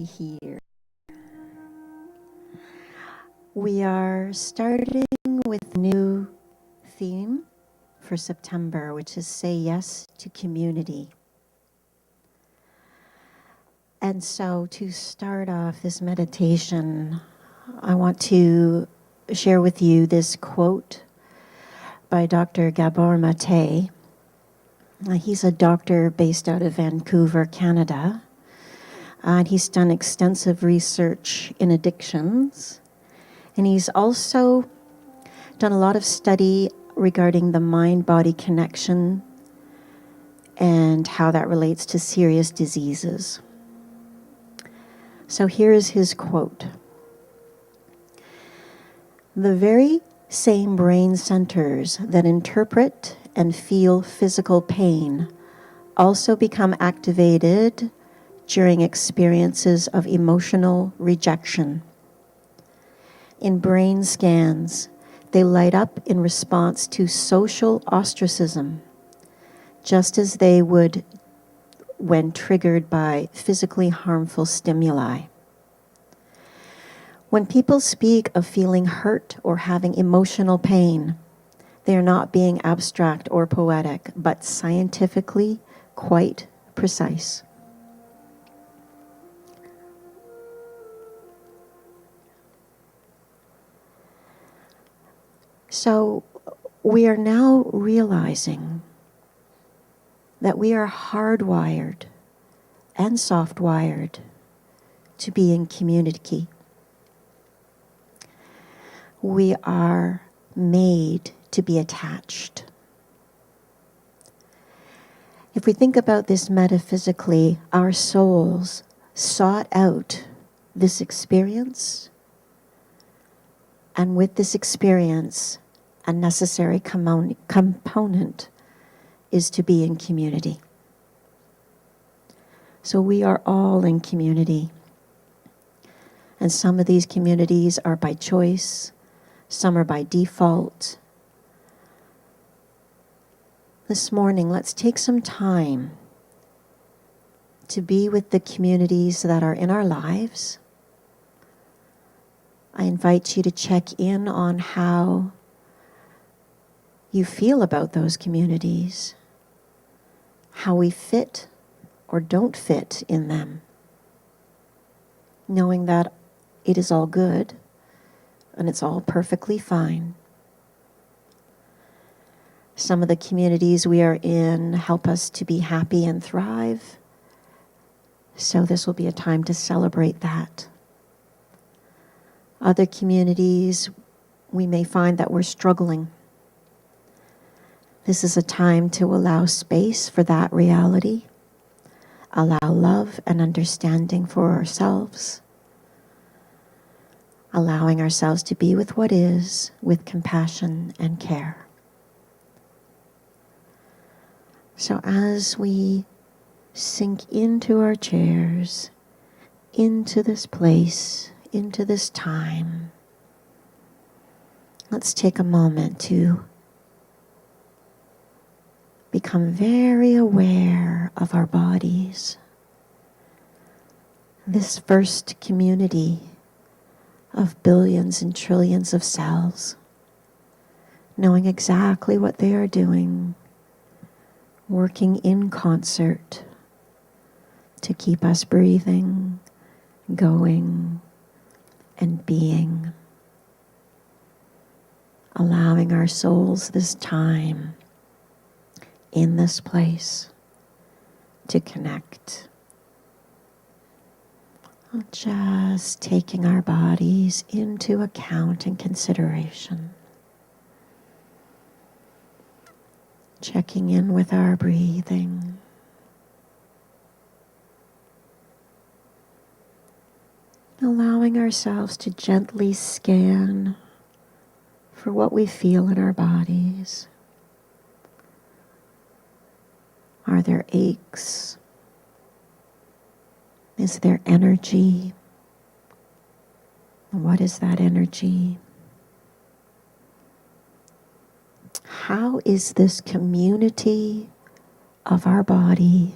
Here. We are starting with a new theme for September, which is Say Yes to Community. And so to start off this meditation, I want to share with you this quote by Dr. Gabor Mate. He's a doctor based out of Vancouver, Canada. And he's done extensive research in addictions. And he's also done a lot of study regarding the mind-body connection and how that relates to serious diseases. So here is his quote. The very same brain centers that interpret and feel physical pain also become activated during experiences of emotional rejection. In brain scans, they light up in response to social ostracism, just as they would when triggered by physically harmful stimuli. When people speak of feeling hurt or having emotional pain, they are not being abstract or poetic, but scientifically quite precise. So we are now realizing that we are hardwired and soft-wired to be in community. We are made to be attached. If we think about this metaphysically, our souls sought out this experience, and with this experience, a necessary component is to be in community. So we are all in community. And some of these communities are by choice, some are by default. This morning, let's take some time to be with the communities that are in our lives. I invite you to check in on how you feel about those communities, how we fit or don't fit in them, knowing that it is all good and it's all perfectly fine. Some of the communities we are in help us to be happy and thrive, so this will be a time to celebrate that. Other communities, we may find that we're struggling. This is a time to allow space for that reality, allow love and understanding for ourselves, allowing ourselves to be with what is, with compassion and care. So as we sink into our chairs, into this place, into this time, let's take a moment to become very aware of our bodies. This first community of billions and trillions of cells, knowing exactly what they are doing, working in concert to keep us breathing, going, and being, allowing our souls this time in this place to connect. Just taking our bodies into account and consideration. Checking in with our breathing. Allowing ourselves to gently scan for what we feel in our bodies. Are there aches? Is there energy? What is that energy? How is this community of our body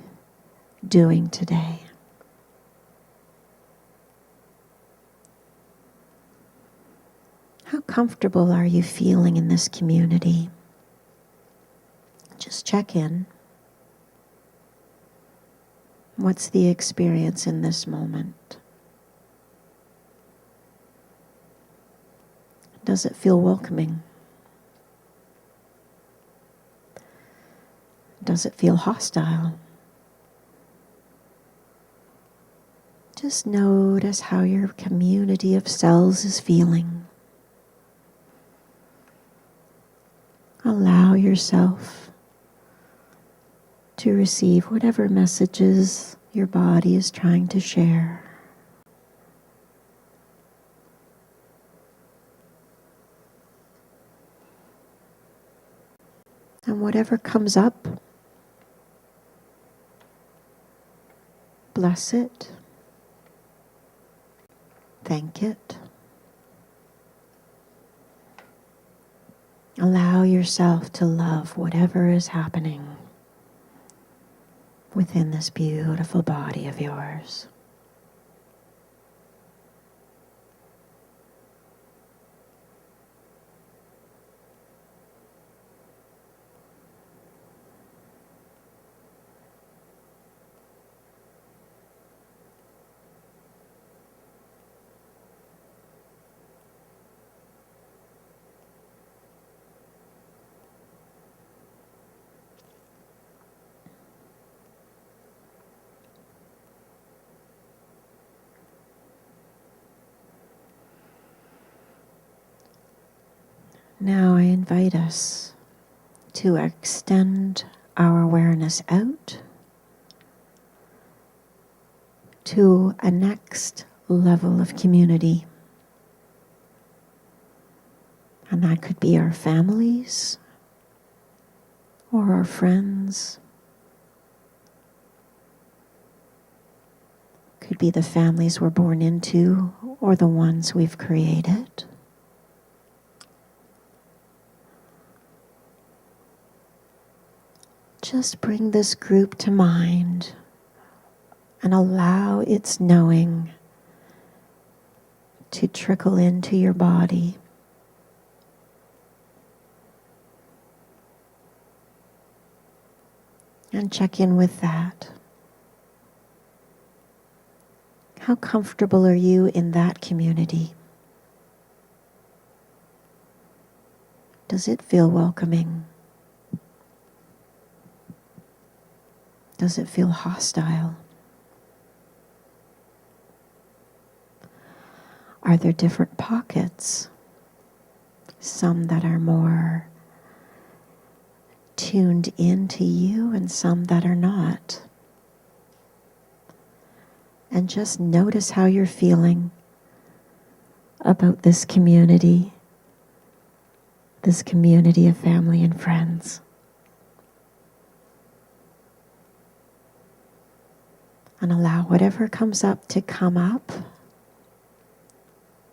doing today? comfortable are you feeling in this community? Just check in. What's the experience in this moment? Does it feel welcoming? Does it feel hostile? Just notice how your community of cells is feeling. Allow yourself to receive whatever messages your body is trying to share. And whatever comes up, bless it, thank it. Allow yourself to love whatever is happening within this beautiful body of yours. Now I invite us to extend our awareness out to a next level of community. And that could be our families or our friends. Could be the families we're born into or the ones we've created. Just bring this group to mind and allow its knowing to trickle into your body. And check in with that. How comfortable are you in that community? Does it feel welcoming? Does it feel hostile? Are there different pockets? Some that are more tuned into you and some that are not. And just notice how you're feeling about this community of family and friends. And allow whatever comes up to come up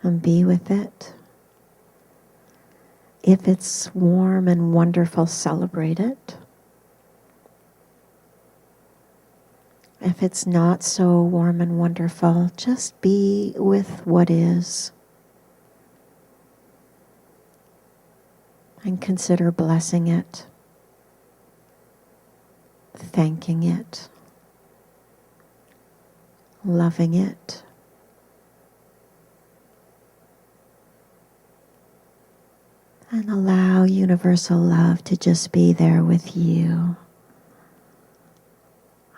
and be with it. If it's warm and wonderful, celebrate it. If it's not so warm and wonderful, just be with what is. And consider blessing it, thanking it, loving it. And allow universal love to just be there with you.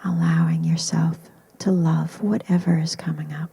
Allowing yourself to love whatever is coming up.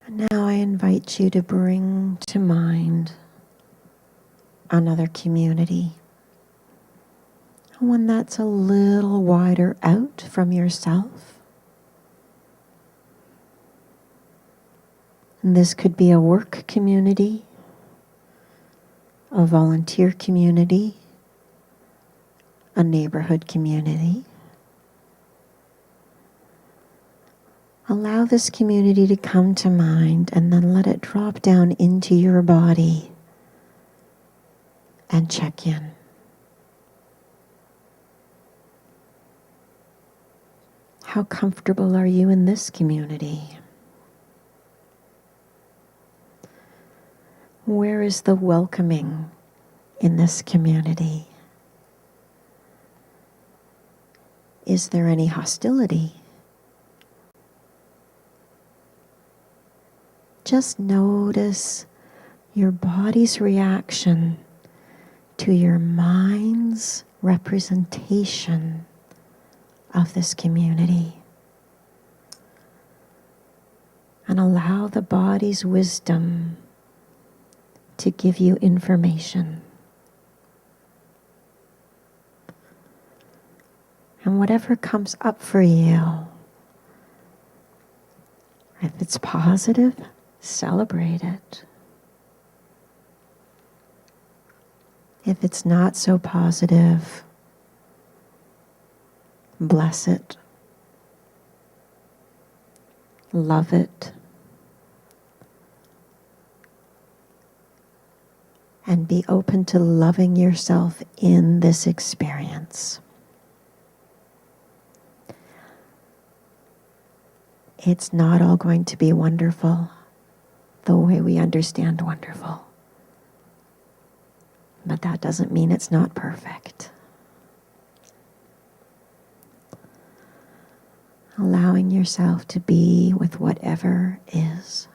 Now I invite you to bring to mind another community, one that's a little wider out from yourself. And this could be a work community, a volunteer community, a neighborhood community. Allow this community to come to mind and then let it drop down into your body and check in. How comfortable are you in this community? Where is the welcoming in this community? Is there any hostility? Just notice your body's reaction to your mind's representation of this community. And allow the body's wisdom to give you information. And whatever comes up for you, if it's positive, celebrate it. If it's not so positive, bless it, love it, and be open to loving yourself in this experience. It's not all going to be wonderful the way we understand wonderful. But that doesn't mean it's not perfect. Allowing yourself to be with whatever is.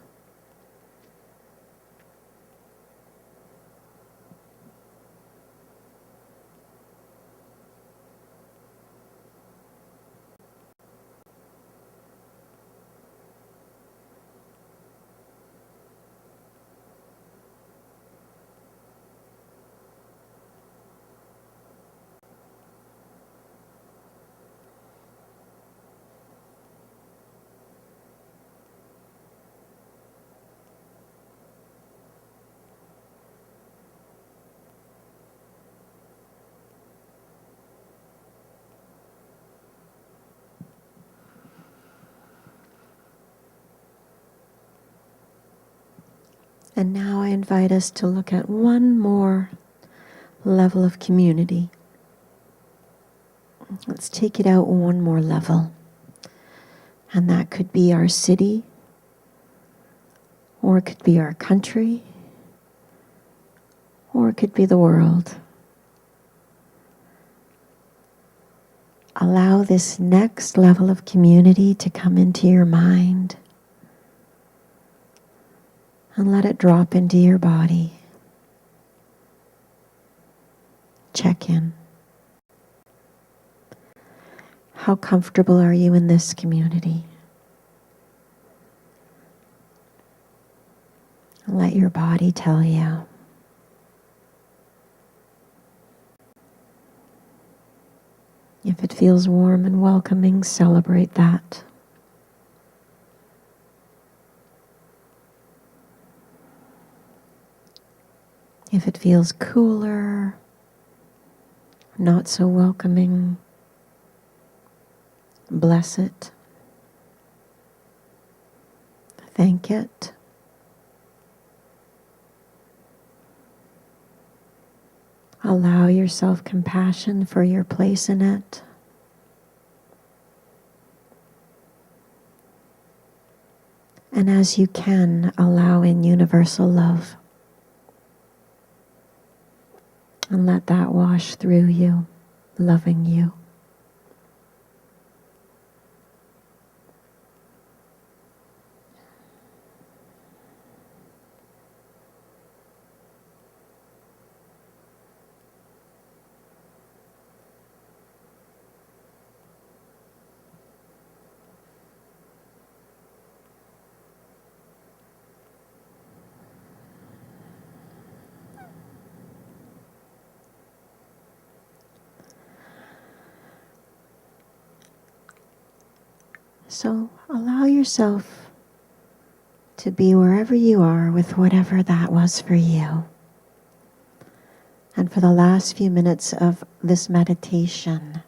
And now I invite us to look at one more level of community. Let's take it out one more level. And that could be our city, or it could be our country, or it could be the world. Allow this next level of community to come into your mind. And let it drop into your body. Check in. How comfortable are you in this community? Let your body tell you. If it feels warm and welcoming, celebrate that. If it feels cooler, not so welcoming, bless it. Thank it. Allow yourself compassion for your place in it. And as you can, allow in universal love. And let that wash through you, loving you. So allow yourself to be wherever you are with whatever that was for you. And for the last few minutes of this meditation,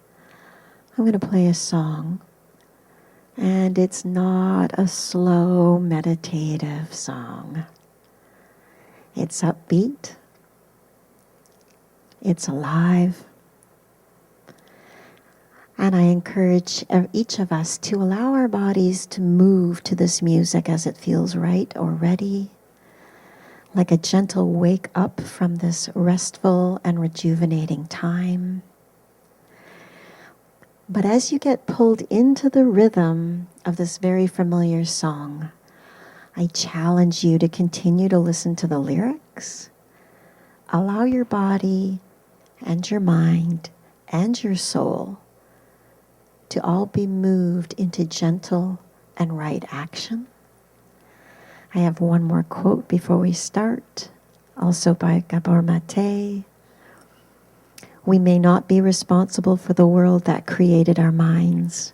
I'm going to play a song. And it's not a slow meditative song. It's upbeat. It's alive. And I encourage each of us to allow our bodies to move to this music as it feels right or ready, like a gentle wake up from this restful and rejuvenating time. But as you get pulled into the rhythm of this very familiar song, I challenge you to continue to listen to the lyrics. Allow your body and your mind and your soul to all be moved into gentle and right action. I have one more quote before we start, also by Gabor Mate. We may not be responsible for the world that created our minds,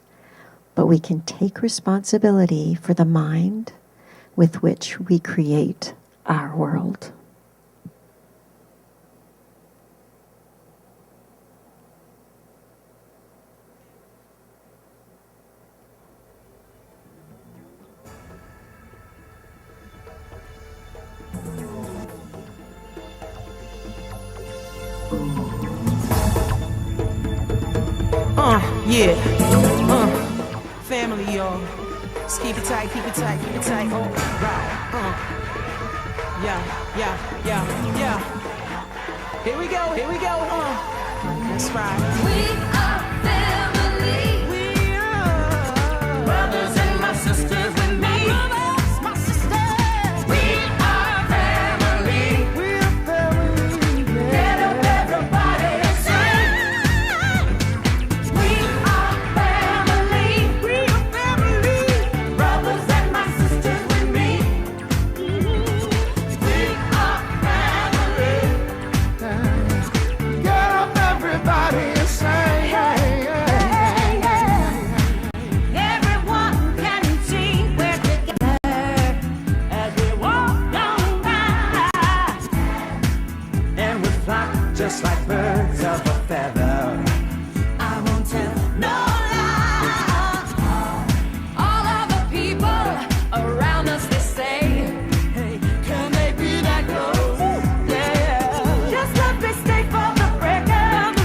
but we can take responsibility for the mind with which we create our world. Yeah, family, y'all. Just keep it tight, keep it tight, keep it tight. Oh, right, yeah. Here we go, That's right. We are family. We are Brothers and my sisters with me. brothers, my sisters. We are family. We're family. Get up, everybody, and sing. We are family. We are family. Brothers and my sisters with me. We are family. Get up, everybody, and sing. Everyone can see we're together as we walk down by. And we flock just like birds of a feather. I won't tell no lie. All of the people around us, they say, Hey, can they be that close? Yeah. just let me stay for the record.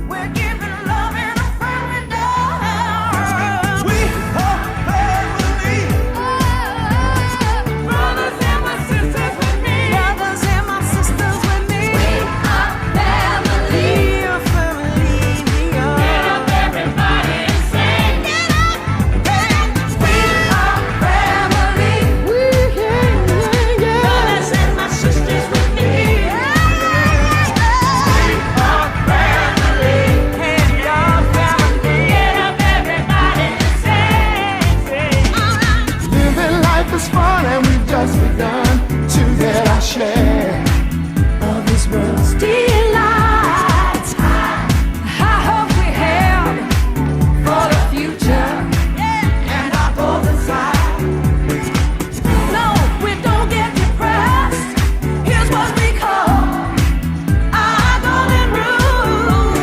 We're giving love in a friendly dose. We are family. Brothers and my sisters with me. Brothers and my sisters with me. We are family. We are family. We are. Get up, everybody, and sing. Get up. We are family. Brothers and my sisters with me. We are family. And your family. Get up, everybody, and sing. Living life is fun and we've just begun to get our share of this world. Delights. I hope we have for the future. And our golden side. No, we don't get depressed. Here's what we call our golden rule.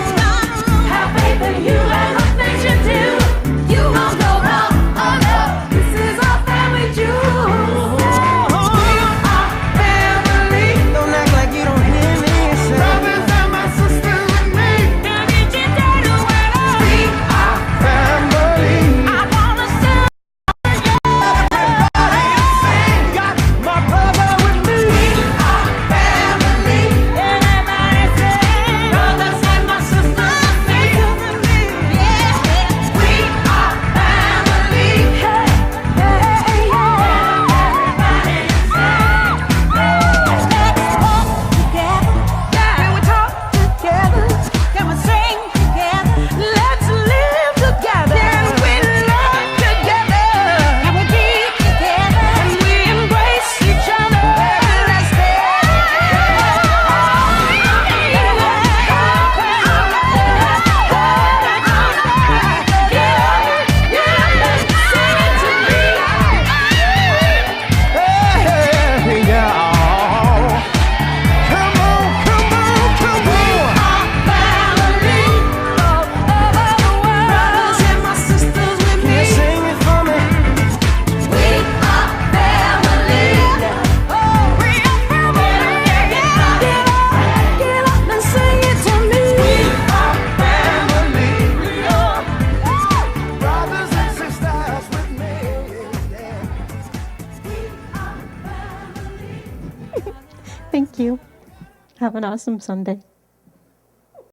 Have faith in you and the things you do. You won't go wrong. Oh no, this is our family jewel. Thank you. Have an awesome Sunday.